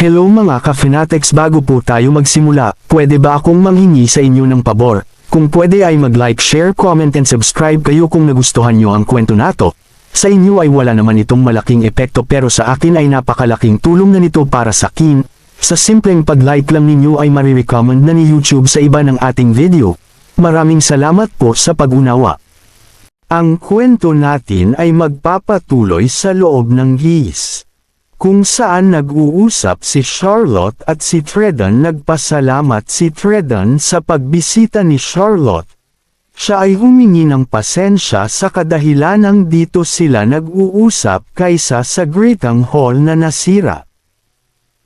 Hello mga ka-fanatics, bago po tayo magsimula, pwede ba akong manghingi sa inyo ng pabor? Kung pwede ay mag-like, share, comment and subscribe kayo kung nagustuhan nyo ang kwento nato. Sa inyo ay wala naman itong malaking epekto pero sa akin ay napakalaking tulong na nito para sa akin. Sa simpleng pag-like lang ninyo ay marirecommend na ni YouTube sa iba ng ating video. Maraming salamat po sa pag-unawa. Ang kwento natin ay magpapatuloy sa loob ng GIS, kung saan nag-uusap si Charlotte at si Tredan. Nagpasalamat si Tredan sa pagbisita ni Charlotte. Siya ay humingi ng pasensya sa kadahilanang dito sila nag-uusap kaysa sa Greatang Hall na nasira.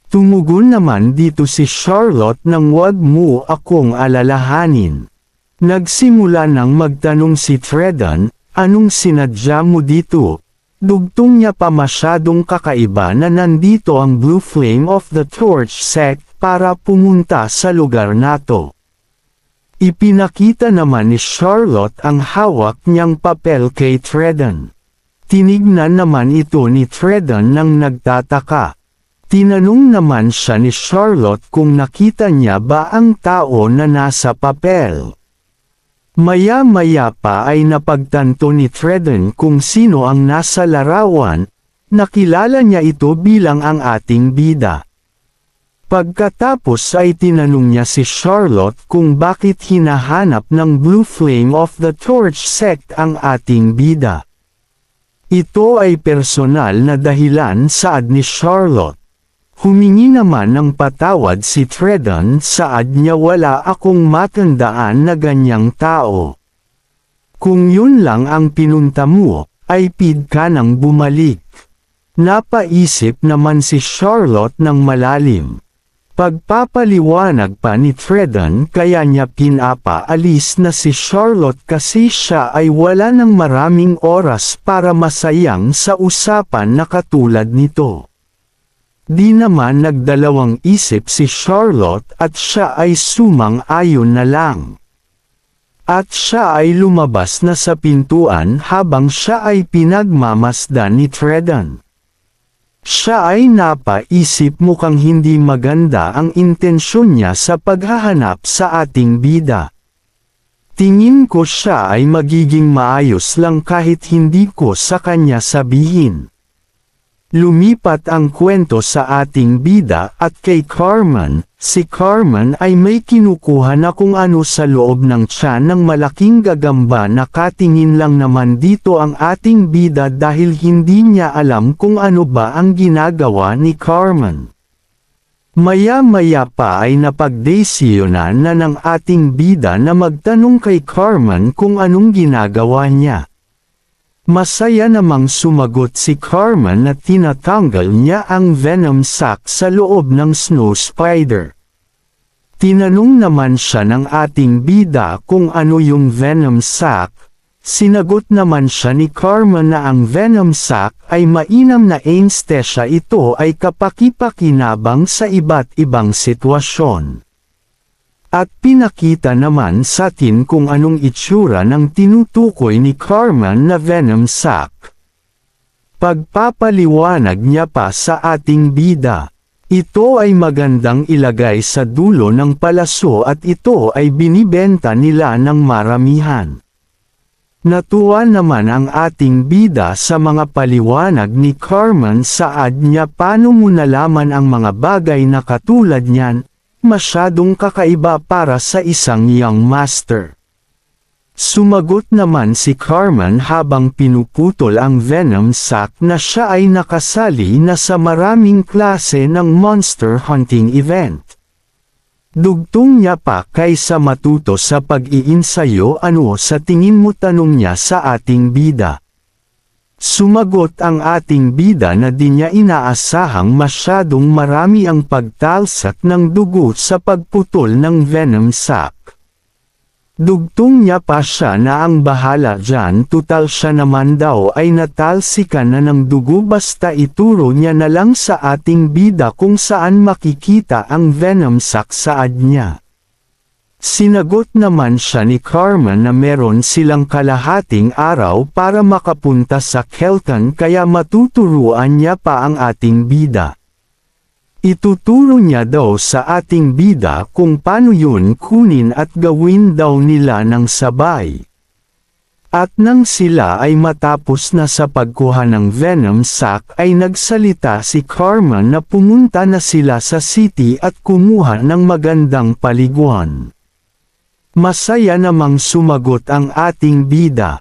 Tumugon naman dito si Charlotte nang "Wag mo akong alalahanin." Nagsimula nang magtanong si Tredan, "Anong sinadya mo dito?" Dugtong niya pa masyadong kakaiba na nandito ang Blue Flame of the Torch Sect para pumunta sa lugar nato. Ipinakita naman ni Charlotte ang hawak niyang papel kay Tredan. Tinignan naman ito ni Tredan nang nagtataka. Tinanong naman siya ni Charlotte kung nakita niya ba ang tao na nasa papel. Maya-maya pa ay napagtanto ni Tredan kung sino ang nasa larawan. Nakilala niya ito bilang ang ating bida. Pagkatapos ay tinanong niya si Charlotte kung bakit hinahanap ng Blue Flame of the Torch Sect ang ating bida. Ito ay personal na dahilan, saad ni Charlotte. Humingi naman ng patawad si Tredan, saad niya, "Wala akong matandaan na ganyang tao. Kung yun lang ang pinunta mo, ay pid ka nang bumalik." Napaisip naman si Charlotte ng malalim. Pagpapaliwanag pa ni Tredan kaya niya pinapaalis na si Charlotte kasi siya ay wala ng maraming oras para masayang sa usapan na katulad nito. Di naman nagdalawang isip si Charlotte at siya ay sumang-ayon na lang. At siya ay lumabas na sa pintuan habang siya ay pinagmamasdan ni Tredan. Siya ay napaisip mukhang hindi maganda ang intensyon niya sa paghahanap sa ating bida. Tingin ko siya ay magiging maayos lang kahit hindi ko sa kanya sabihin. Lumipat ang kwento sa ating bida at kay Carmen. Si Carmen ay may kinukuha na kung ano sa loob ng tiyan ng malaking gagamba. Nakatingin lang naman dito ang ating bida dahil hindi niya alam kung ano ba ang ginagawa ni Carmen. Maya-maya pa ay napagdesisyonan na ng ating bida na magtanong kay Carmen kung anong ginagawa niya. Masaya namang sumagot si Carmen na tinatanggal niya ang venom sac sa loob ng snow spider. Tinanong naman siya ng ating bida kung ano yung venom sac. Sinagot naman siya ni Carmen na ang venom sac ay mainam na anesthesia. Ito ay kapaki-pakinabang sa iba't ibang sitwasyon. At pinakita naman sa atin kung anong itsura ng tinutukoy ni Carmen na venom sac. Pagpapaliwanag niya pa sa ating bida. Ito ay magandang ilagay sa dulo ng palaso at ito ay binibenta nila ng maramihan. Natuwa naman ang ating bida sa mga paliwanag ni Carmen, saad niya, "Paano mo nalaman ang mga bagay na katulad niyan? Masyadong kakaiba para sa isang young master." Sumagot naman si Carmen habang pinuputol ang venom sac na siya ay nakasali na sa maraming klase ng monster hunting event. Dugtong niya pa, "Kaysa matuto sa pag-iinsayo, ano sa tingin mo?" tanong niya sa ating bida. Sumagot ang ating bida na di niya inaasahang masyadong marami ang pagtalsat ng dugo sa pagputol ng venom sac. Dugtong niya pa siya na ang bahala dyan, tutal siya naman daw ay natalsikan na ng dugo, basta ituro niya na lang sa ating bida kung saan makikita ang venom sac, saad niya. Sinagot naman siya ni Carmen na meron silang kalahating araw para makapunta sa Kelton kaya matuturuan niya pa ang ating bida. Ituturo niya daw sa ating bida kung paano yun kunin at gawin daw nila ng sabay. At nang sila ay matapos na sa pagkuha ng venom sac ay nagsalita si Carmen na pumunta na sila sa city at kumuha ng magandang paliguan. Masaya namang sumagot ang ating bida.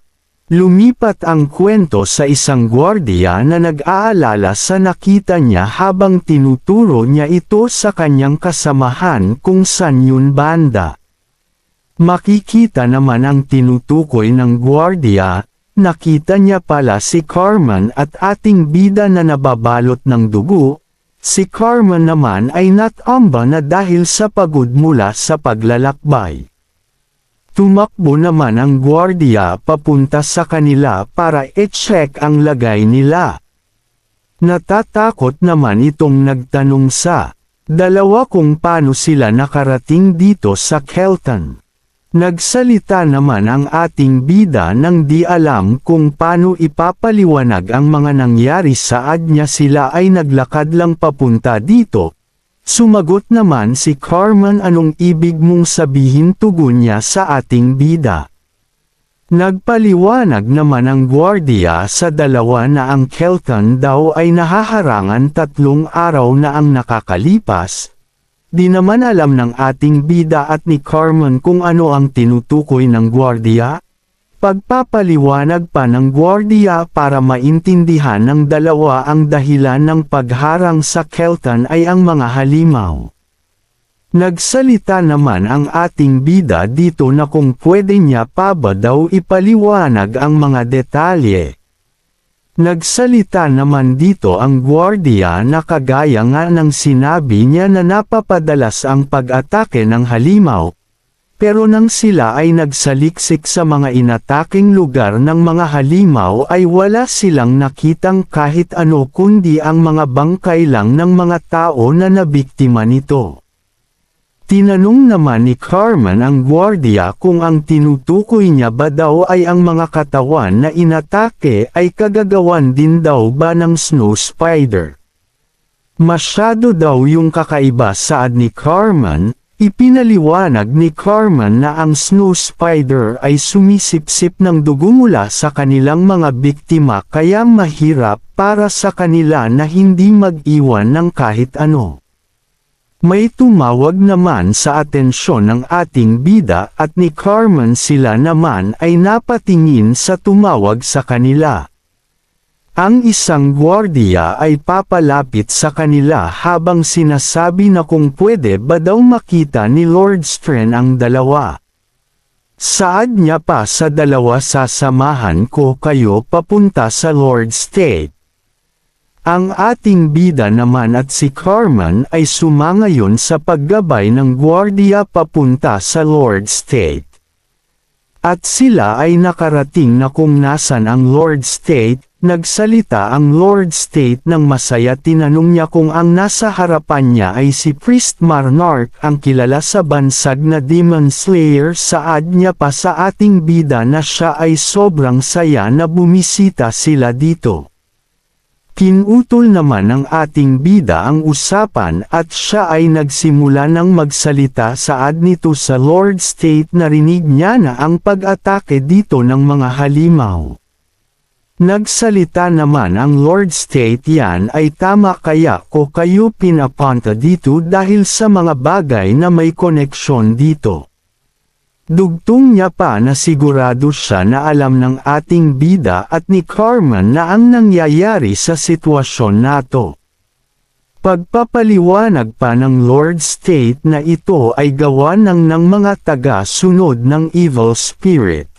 Lumipat ang kwento sa isang gwardiya na nag-aalala sa nakita niya habang tinuturo niya ito sa kanyang kasamahan kung saan yun banda. Makikita naman ang tinutukoy ng gwardiya, nakita niya pala si Carmen at ating bida na nababalot ng dugo. Si Carmen naman ay natamba na dahil sa pagod mula sa paglalakbay. Tumakbo naman ang gwardiya papunta sa kanila para i-check ang lagay nila. Natatakot naman itong nagtanong sa dalawa kung paano sila nakarating dito sa Kelton. Nagsalita naman ang ating bida nang di alam kung paano ipapaliwanag ang mga nangyari saad niya sila ay naglakad lang papunta dito. Sumagot naman si Carmen, anong ibig mong sabihin, tugon niya sa ating bida. Nagpaliwanag naman ang gwardiya sa dalawa na ang Kelton daw ay nahaharangan 3 araw na ang nakakalipas. Di naman alam ng ating bida at ni Carmen kung ano ang tinutukoy ng gwardiya. Pagpapaliwanag pa ng gwardiya para maintindihan ng dalawa ang dahilan ng pagharang sa Kelton ay ang mga halimaw. Nagsalita naman ang ating bida dito na kung pwede niya pa ba daw ipaliwanag ang mga detalye. Nagsalita naman dito ang gwardiya na kagaya nga ng sinabi niya na napapadalas ang pag-atake ng halimaw. Pero nang sila ay nagsaliksik sa mga inataking lugar ng mga halimaw ay wala silang nakitang kahit ano kundi ang mga bangkay lang ng mga tao na nabiktima nito. Tinanong naman ni Carmen ang gwardiya kung ang tinutukoy niya ba daw ay ang mga katawan na inatake ay kagagawan din daw ba ng snow spider. Masyado daw yung kakaiba saad ni Carmen. Ipinaliwanag ni Carmen na ang snow spider ay sumisipsip ng dugo mula sa kanilang mga biktima kaya mahirap para sa kanila na hindi mag-iwan ng kahit ano. May tumawag naman sa atensyon ng ating bida at ni Carmen, sila naman ay napatingin sa tumawag sa kanila. Ang isang gwardiya ay papalapit sa kanila habang sinasabi na kung pwede ba daw makita ni Lord Stren ang dalawa. Saad niya pa sa dalawa, sasamahan ko kayo papunta sa Lord State. Ang ating bida naman at si Carmen ay sumangayon sa paggabay ng gwardiya papunta sa Lord State. At sila ay nakarating na kung nasan ang Lord State. Nagsalita ang Lord State ng masaya, tinanong niya kung ang nasa harapan niya ay si Priest Marnark, ang kilala sa bansag na Demon Slayer. Saad niya pa sa ating bida na siya ay sobrang saya na bumisita sila dito. Kinutol naman ng ating bida ang usapan at siya ay nagsimula ng magsalita saad nito sa Lord State. Narinig niya na ang pag-atake dito ng mga halimaw. Nagsalita naman ang Lord State, yan ay tama, kaya ko kayo pinapunta dito dahil sa mga bagay na may koneksyon dito. Dugtong niya pa na sigurado siya na alam ng ating bida at ni Carmen na ang nangyayari sa sitwasyon nato. Pagpapaliwanag pa ng Lord State na ito ay gawa ng mga taga-sunod ng evil spirit.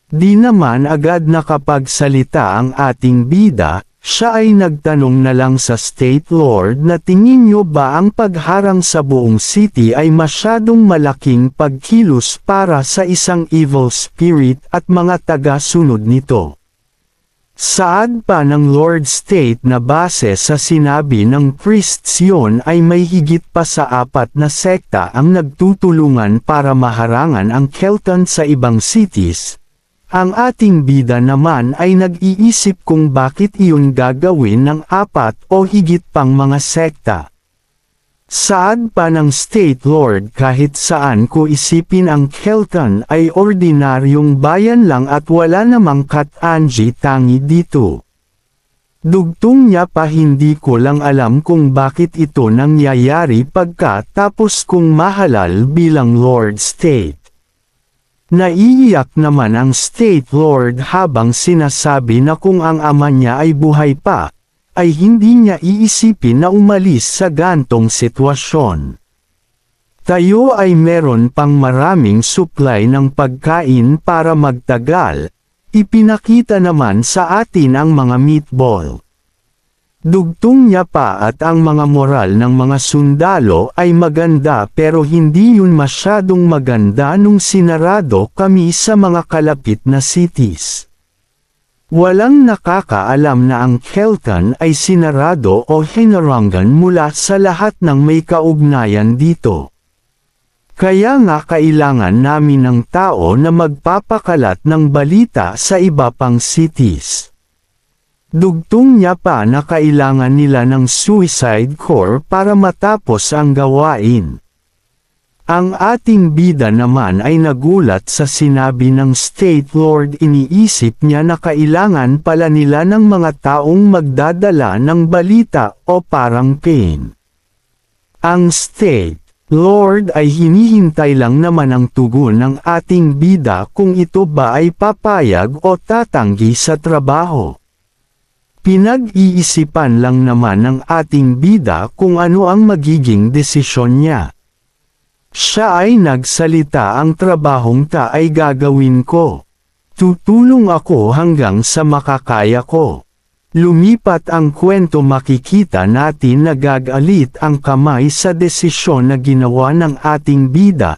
Di naman agad nakapagsalita ang ating bida, siya ay nagtanong na lang sa State Lord na tingin niyo ba ang pagharang sa buong city ay masyadong malaking pagkilos para sa isang evil spirit at mga taga-sunod nito. Saad pa ng Lord State na base sa sinabi ng priests yon ay may higit pa sa 4 na sekta ang nagtutulungan para maharangan ang Kelton sa ibang cities. Ang ating bida naman ay nag-iisip kung bakit iyon gagawin ng 4 o higit pang mga sekta. Saad pa ng State Lord, kahit saan ko isipin ang Kelton ay ordinaryong bayan lang at wala namang Kat-Anji tangi dito. Dugtong niya pa, hindi ko lang alam kung bakit ito nangyayari pagkatapos kong mahalal bilang Lord State. Naiiyak naman ang State Lord habang sinasabi na kung ang ama niya ay buhay pa, ay hindi niya iisipin na umalis sa gantong sitwasyon. Tayo ay meron pang maraming supply ng pagkain para magtagal, ipinakita naman sa atin ang mga meatball. Dugtong niya pa at ang mga moral ng mga sundalo ay maganda, pero hindi yun masyadong maganda nung sinarado kami sa mga kalapit na cities. Walang nakakaalam na ang Kelton ay sinarado o hinarangan mula sa lahat ng may kaugnayan dito. Kaya nga kailangan namin ng tao na magpapakalat ng balita sa iba pang cities. Dugtong niya pa na kailangan nila ng Suicide Corps para matapos ang gawain. Ang ating bida naman ay nagulat sa sinabi ng State Lord. Iniisip niya na kailangan pala nila ng mga taong magdadala ng balita o parang pain. Ang State Lord ay hinihintay lang naman ang tugon ng ating bida kung ito ba ay papayag o tatanggi sa trabaho. Pinag-iisipan lang naman ng ating bida kung ano ang magiging desisyon niya. Siya ay nagsalita, ang trabahong ta ay gagawin ko. Tutulong ako hanggang sa makakaya ko. Lumipat ang kwento, makikita natin na gagalit ang kamay sa desisyon na ginawa ng ating bida.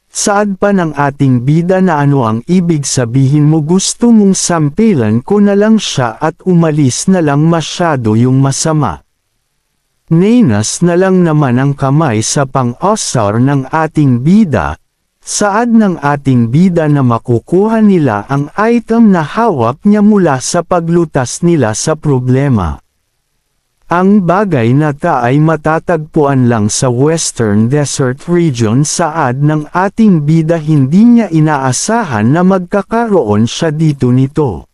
Saad pa ng ating bida na ano ang ibig sabihin mo, gusto mong sampilan ko na lang siya at umalis na lang, masyado yung masama. Nenas na lang naman ang kamay sa pang-osar ng ating bida. Saad ng ating bida na makukuha nila ang item na hawak niya mula sa paglutas nila sa problema. Ang bagay na ta ay matatagpuan lang sa Western Desert Region. Saad ng ating bida, hindi niya inaasahan na magkakaroon siya dito nito.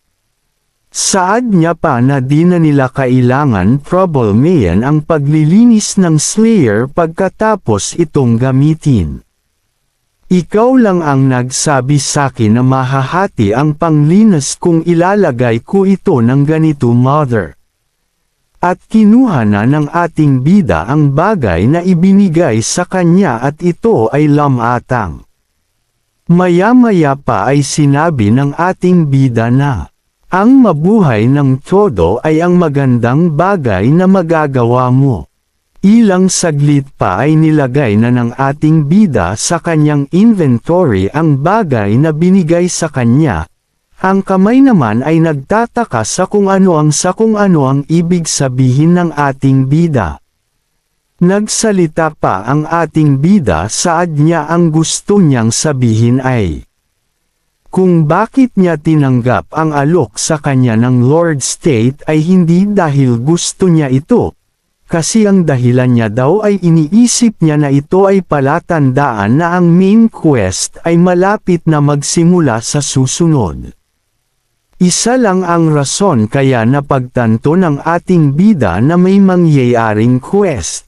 Saad niya pa na di na nila kailangan problemayan ang paglilinis ng Slayer pagkatapos itong gamitin. Ikaw lang ang nagsabi sakin na mahahati ang panglinis kung ilalagay ko ito ng ganito, mother. At kinuha na ng ating bida ang bagay na ibinigay sa kanya at ito ay lamatang. Maya-maya pa ay sinabi ng ating bida na ang mabuhay ng todo ay ang magandang bagay na magagawa mo. Ilang saglit pa ay nilagay na ng ating bida sa kanyang inventory ang bagay na binigay sa kanya. Ang kamay naman ay nagtataka sa kung ano ang ibig sabihin ng ating bida. Nagsalita pa ang ating bida. Saad niya ang gusto niyang sabihin ay kung bakit niya tinanggap ang alok sa kanya ng Lord State ay hindi dahil gusto niya ito, kasi ang dahilan niya daw ay iniisip niya na ito ay palatandaan na ang main quest ay malapit na magsimula sa susunod. Isa lang ang rason kaya napagtanto ng ating bida na may mangyayaring quest.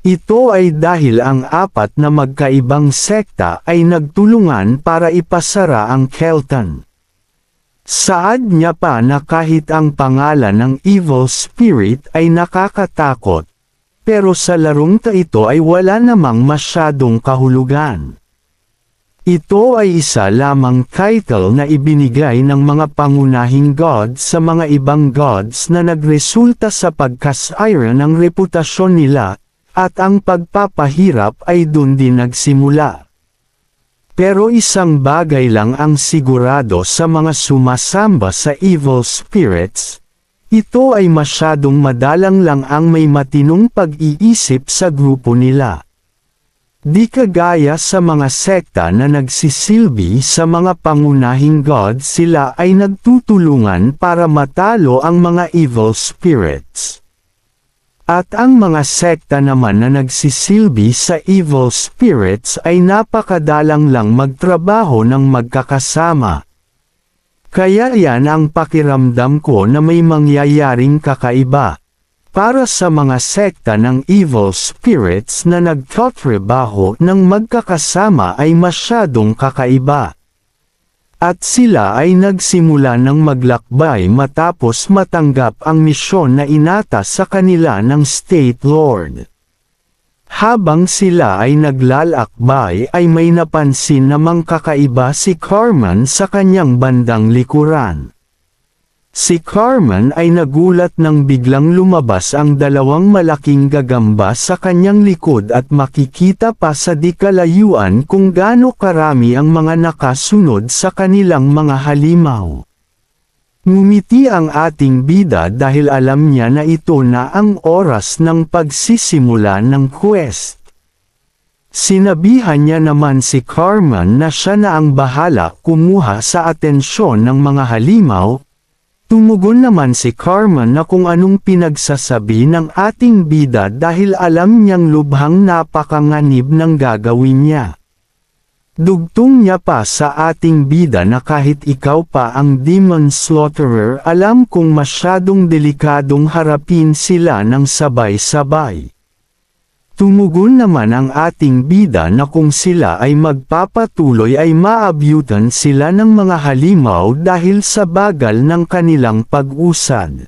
Ito ay dahil ang apat na magkaibang sekta ay nagtulungan para ipasara ang Kelton. Saad niya pa na kahit ang pangalan ng Evil Spirit ay nakakatakot, pero sa larong ito ay wala namang masyadong kahulugan. Ito ay isa lamang title na ibinigay ng mga pangunahing gods sa mga ibang gods na nagresulta sa pagkasira ng reputasyon nila, at ang pagpapahirap ay dun din nagsimula. Pero isang bagay lang ang sigurado sa mga sumasamba sa evil spirits, ito ay masyadong madalang lang ang may matinong pag-iisip sa grupo nila. Di kagaya sa mga sekta na nagsisilbi sa mga pangunahing gods, sila ay nagtutulungan para matalo ang mga evil spirits. At ang mga sekta naman na nagsisilbi sa evil spirits ay napakadalang lang magtrabaho ng magkakasama. Kaya yan ang pakiramdam ko na may mangyayaring kakaiba. Para sa mga sekta ng evil spirits na nagtatrabaho ng magkakasama ay masyadong kakaiba. At sila ay nagsimula ng maglakbay matapos matanggap ang misyon na inata sa kanila ng State Lord. Habang sila ay naglalakbay ay may napansin namang kakaiba si Carmen sa kanyang bandang likuran. Si Carmen ay nagulat nang biglang lumabas ang dalawang malaking gagamba sa kanyang likod at makikita pa sa di kalayuan kung gaano karami ang mga nakasunod sa kanilang mga halimaw. Ngumiti ang ating bida dahil alam niya na ito na ang oras ng pagsisimula ng quest. Sinabihan niya naman si Carmen na siya na ang bahala kumuha sa atensyon ng mga halimaw. Tumugon naman si Carmen na kung anong pinagsasabi ng ating bida dahil alam niyang lubhang napakanganib ng gagawin niya. Dugtong niya pa sa ating bida na kahit ikaw pa ang Demon Slaughterer alam kung masyadong delikadong harapin sila ng sabay-sabay. Tumugon naman ang ating bida na kung sila ay magpapatuloy ay maabyutan sila ng mga halimaw dahil sa bagal ng kanilang pag-usad.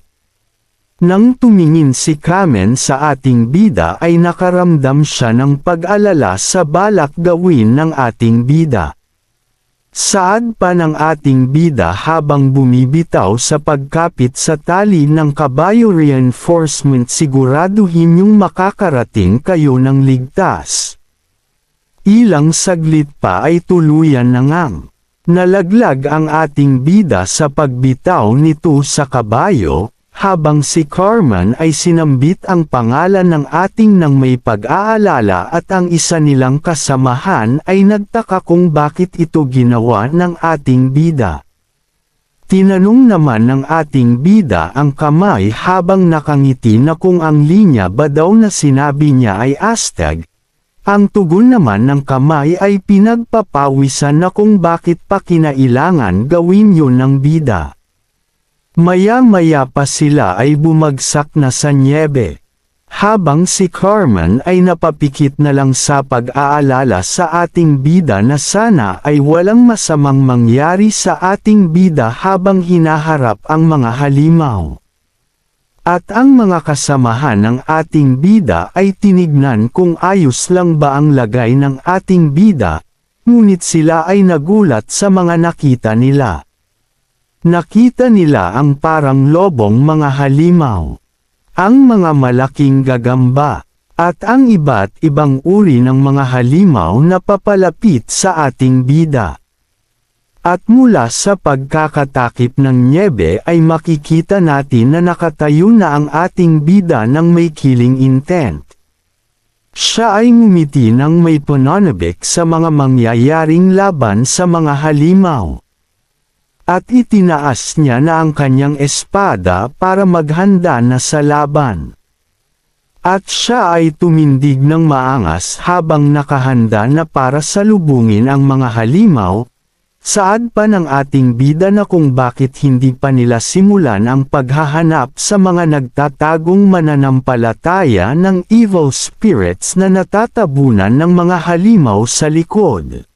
Nang tumingin si Carmen sa ating bida ay nakaramdam siya ng pag-alala sa balak gawin ng ating bida. Saad pa ng ating bida habang bumibitaw sa pagkapit sa tali ng kabayo reinforcement siguraduhin yung makakarating kayo ng ligtas. Ilang saglit pa ay tuluyan na ngang nalaglag ang ating bida sa pagbitaw nito sa kabayo, habang si Carmen ay sinambit ang pangalan ng ating nang may pag-aalala at ang isa nilang kasamahan ay nagtaka kung bakit ito ginawa ng ating bida. Tinanong naman ng ating bida ang kamay habang nakangiti na kung ang linya ba daw na sinabi niya ay Aztec. Ang tugon naman ng kamay ay pinagpapawisan na kung bakit pa kinailangan gawin yun ng bida. Maya-maya pa sila ay bumagsak na sa nyebe. Habang si Carmen ay napapikit na lang sa pag-aalala sa ating bida na sana ay walang masamang mangyari sa ating bida habang hinaharap ang mga halimaw. At ang mga kasamahan ng ating bida ay tinignan kung ayos lang ba ang lagay ng ating bida, ngunit sila ay nagulat sa mga nakita nila. Nakita nila ang parang lobong mga halimaw, ang mga malaking gagamba, at ang iba't ibang uri ng mga halimaw na papalapit sa ating bida. At mula sa pagkakatakip ng nyebe ay makikita natin na nakatayo na ang ating bida ng may killing intent. Siya ay ngumiti ng may pananabik sa mga mangyayaring laban sa mga halimaw. At itinaas niya na ang kanyang espada para maghanda na sa laban. At siya ay tumindig ng maangas habang nakahanda na para salubungin ang mga halimaw. Saad pa ng ating bida na kung bakit hindi pa nila simulan ang paghahanap sa mga nagtatagong mananampalataya ng evil spirits na natatabunan ng mga halimaw sa likod.